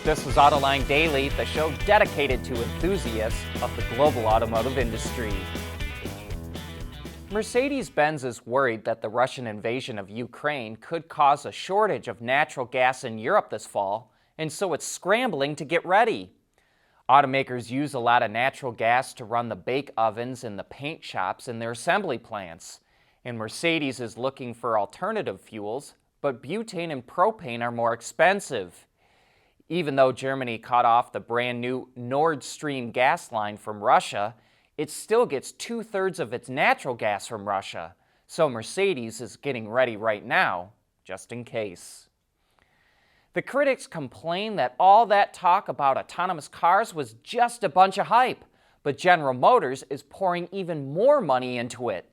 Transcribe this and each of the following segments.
This is Autoline Daily, the show dedicated to enthusiasts of the global automotive industry. Mercedes-Benz is worried that the Russian invasion of Ukraine could cause a shortage of natural gas in Europe this fall, and so it's scrambling to get ready. Automakers use a lot of natural gas to run the bake ovens and the paint shops in their assembly plants. And Mercedes is looking for alternative fuels, but butane and propane are more expensive. Even though Germany cut off the brand new Nord Stream gas line from Russia, it still gets 2/3 of its natural gas from Russia. So Mercedes is getting ready right now, just in case. The critics complain that all that talk about autonomous cars was just a bunch of hype, but General Motors is pouring even more money into it.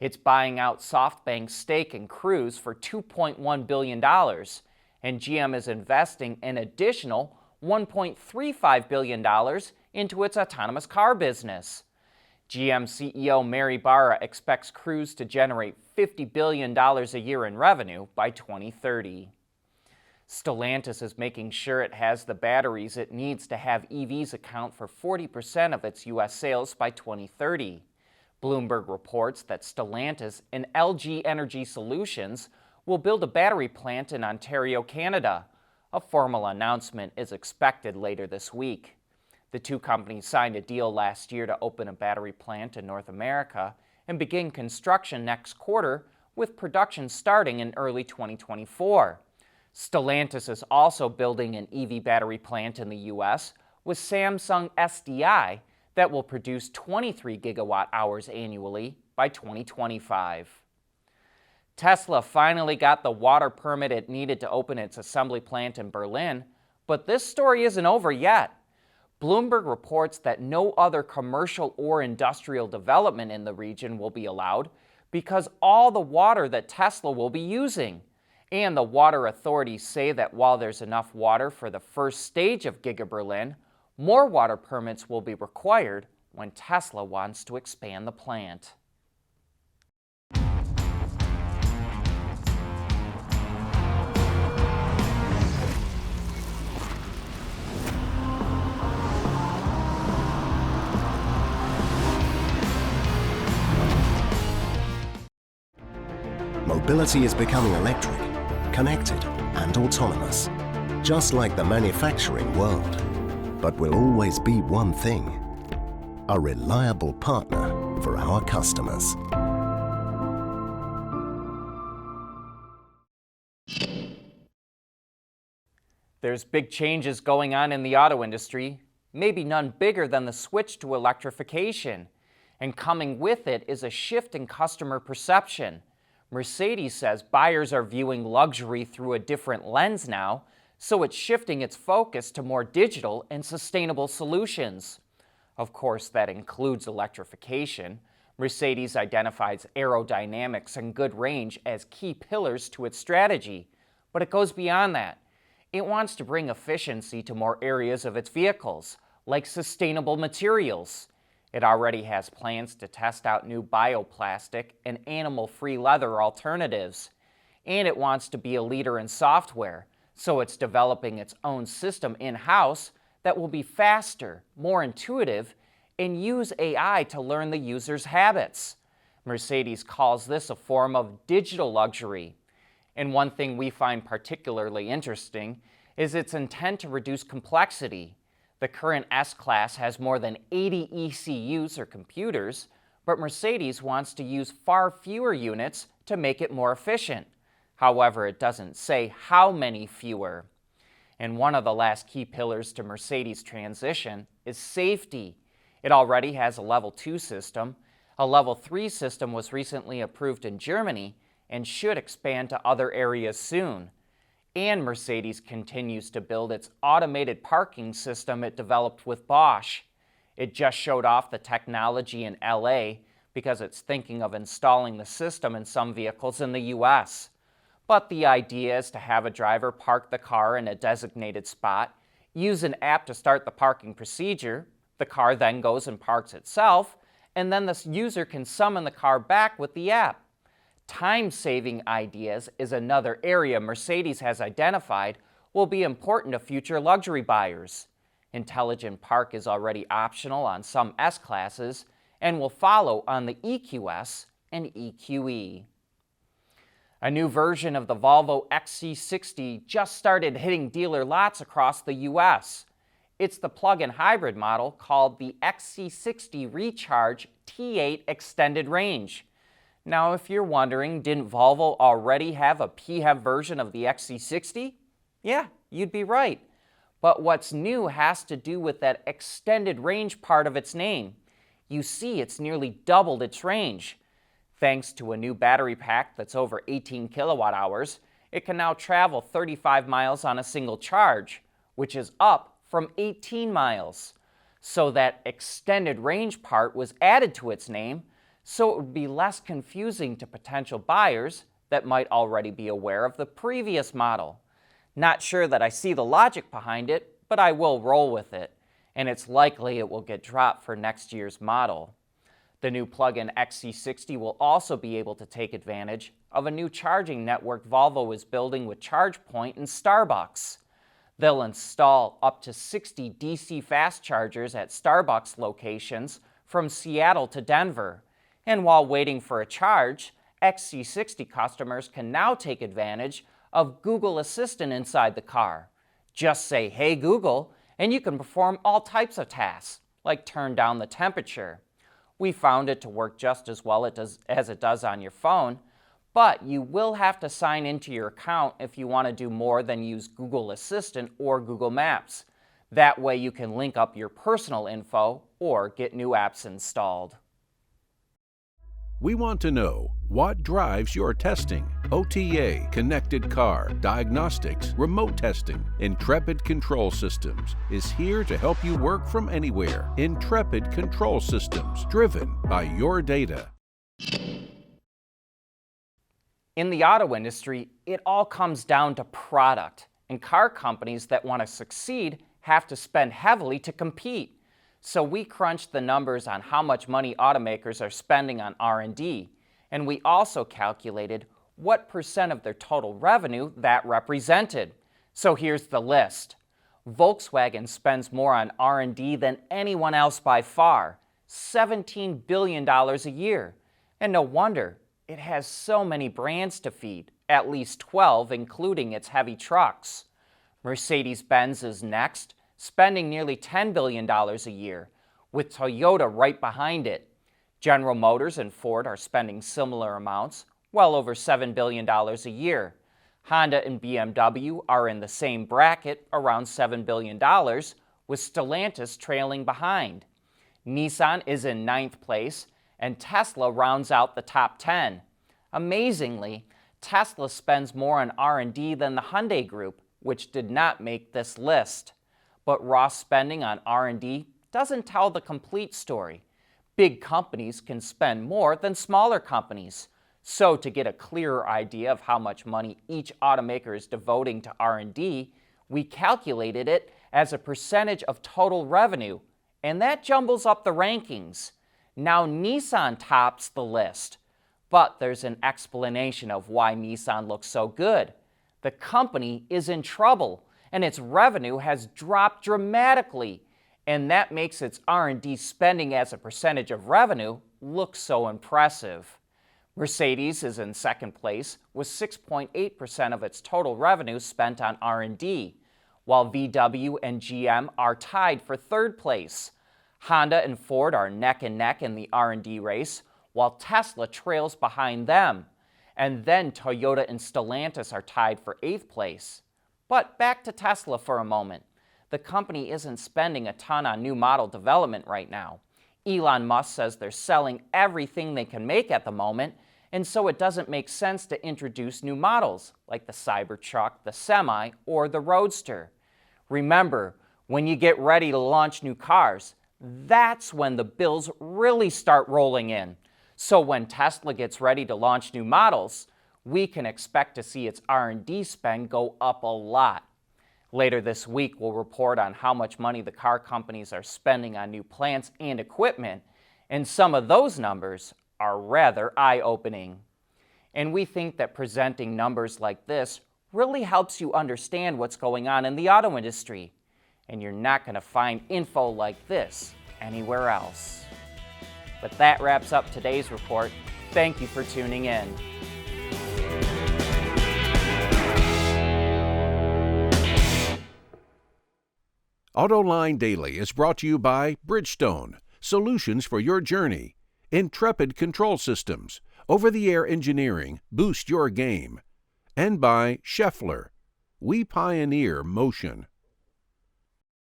It's buying out SoftBank's stake in Cruise for $2.1 billion, and GM is investing an additional $1.35 billion into its autonomous car business. GM CEO Mary Barra expects Cruise to generate $50 billion a year in revenue by 2030. Stellantis is making sure it has the batteries it needs to have EVs account for 40% of its U.S. sales by 2030. Bloomberg reports that Stellantis and LG Energy Solutions will build a battery plant in Ontario, Canada. A formal announcement is expected later this week. The two companies signed a deal last year to open a battery plant in North America and begin construction next quarter, with production starting in early 2024. Stellantis is also building an EV battery plant in the U.S. with Samsung SDI that will produce 23 gigawatt-hours annually by 2025. Tesla finally got the water permit it needed to open its assembly plant in Berlin, but this story isn't over yet. Bloomberg reports that no other commercial or industrial development in the region will be allowed because all the water that Tesla will be using. And the water authorities say that while there's enough water for the first stage of Giga Berlin, more water permits will be required when Tesla wants to expand the plant. Mobility is becoming electric, connected, and autonomous, just like the manufacturing world. But will always be one thing: a reliable partner for our customers. There's big changes going on in the auto industry, maybe none bigger than the switch to electrification. And coming with it is a shift in customer perception. Mercedes says buyers are viewing luxury through a different lens now, so it's shifting its focus to more digital and sustainable solutions. Of course, that includes electrification. Mercedes identifies aerodynamics and good range as key pillars to its strategy, but it goes beyond that. It wants to bring efficiency to more areas of its vehicles, like sustainable materials. It already has plans to test out new bioplastic and animal-free leather alternatives. And it wants to be a leader in software, so it's developing its own system in-house that will be faster, more intuitive, and use AI to learn the user's habits. Mercedes calls this a form of digital luxury. And one thing we find particularly interesting is its intent to reduce complexity. The current S-Class has more than 80 ECUs or computers, but Mercedes wants to use far fewer units to make it more efficient. However, it doesn't say how many fewer. And one of the last key pillars to Mercedes' transition is safety. It already has a Level 2 system. A Level 3 system was recently approved in Germany and should expand to other areas soon. And Mercedes continues to build its automated parking system it developed with Bosch. It just showed off the technology in LA because it's thinking of installing the system in some vehicles in the US. But the idea is to have a driver park the car in a designated spot, use an app to start the parking procedure, the car then goes and parks itself, and then the user can summon the car back with the app. Time-saving ideas is another area Mercedes has identified will be important to future luxury buyers. Intelligent Park is already optional on some S-classes and will follow on the EQS and EQE. A new version of the Volvo XC60 just started hitting dealer lots across the U.S. It's the plug-in hybrid model called the XC60 Recharge T8 Extended Range. Now, if you're wondering, didn't Volvo already have a PHEV version of the XC60? Yeah, you'd be right. But what's new has to do with that extended range part of its name. You see, it's nearly doubled its range. Thanks to a new battery pack that's over 18 kilowatt hours, it can now travel 35 miles on a single charge, which is up from 18 miles. So that extended range part was added to its name, so it would be less confusing to potential buyers that might already be aware of the previous model. Not sure that I see the logic behind it, but I will roll with it, and it's likely it will get dropped for next year's model. The new plug-in XC60 will also be able to take advantage of a new charging network Volvo is building with ChargePoint and Starbucks. They'll install up to 60 DC fast chargers at Starbucks locations from Seattle to Denver. And while waiting for a charge, XC60 customers can now take advantage of Google Assistant inside the car. Just say, "Hey Google," and you can perform all types of tasks, like turn down the temperature. We found it to work just as well as it does on your phone, but you will have to sign into your account if you want to do more than use Google Assistant or Google Maps. That way you can link up your personal info or get new apps installed. We want to know what drives your testing. OTA, connected car, diagnostics, remote testing. Intrepid Control Systems is here to help you work from anywhere. Intrepid Control Systems, driven by your data. In the auto industry, it all comes down to product, and car companies that want to succeed have to spend heavily to compete. So we crunched the numbers on how much money automakers are spending on R&D, and we also calculated what % of their total revenue that represented. So here's the list. Volkswagen spends more on R&D than anyone else by far, $17 billion a year. And no wonder, it has so many brands to feed, at least 12, including its heavy trucks. Mercedes-Benz is next, spending nearly $10 billion a year, with Toyota right behind it. General Motors and Ford are spending similar amounts, well over $7 billion a year. Honda and BMW are in the same bracket, around $7 billion, with Stellantis trailing behind. Nissan is in 9th place, and Tesla rounds out the top 10. Amazingly, Tesla spends more on R&D than the Hyundai Group, which did not make this list. But raw spending on R&D doesn't tell the complete story. Big companies can spend more than smaller companies. So to get a clearer idea of how much money each automaker is devoting to R&D, we calculated it as a percentage of total revenue, and that jumbles up the rankings. Now Nissan tops the list, but there's an explanation of why Nissan looks so good. The company is in trouble, and its revenue has dropped dramatically, and that makes its R&D spending as a percentage of revenue look so impressive. Mercedes is in 2nd place with 6.8% of its total revenue spent on R&D, while VW and GM are tied for 3rd place. Honda and Ford are neck and neck in the R&D race, while Tesla trails behind them. And then Toyota and Stellantis are tied for 8th place. But back to Tesla for a moment. The company isn't spending a ton on new model development right now. Elon Musk says they're selling everything they can make at the moment, and so it doesn't make sense to introduce new models like the Cybertruck, the Semi, or the Roadster. Remember, when you get ready to launch new cars, that's when the bills really start rolling in. So when Tesla gets ready to launch new models, we can expect to see its R&D spend go up a lot. Later this week, we'll report on how much money the car companies are spending on new plants and equipment, and some of those numbers are rather eye-opening. And we think that presenting numbers like this really helps you understand what's going on in the auto industry. And you're not going to find info like this anywhere else. But that wraps up today's report. Thank you for tuning in. Autoline Daily is brought to you by Bridgestone, solutions for your journey, Intrepid Control Systems, over-the-air engineering, boost your game, and by Scheffler, we pioneer motion.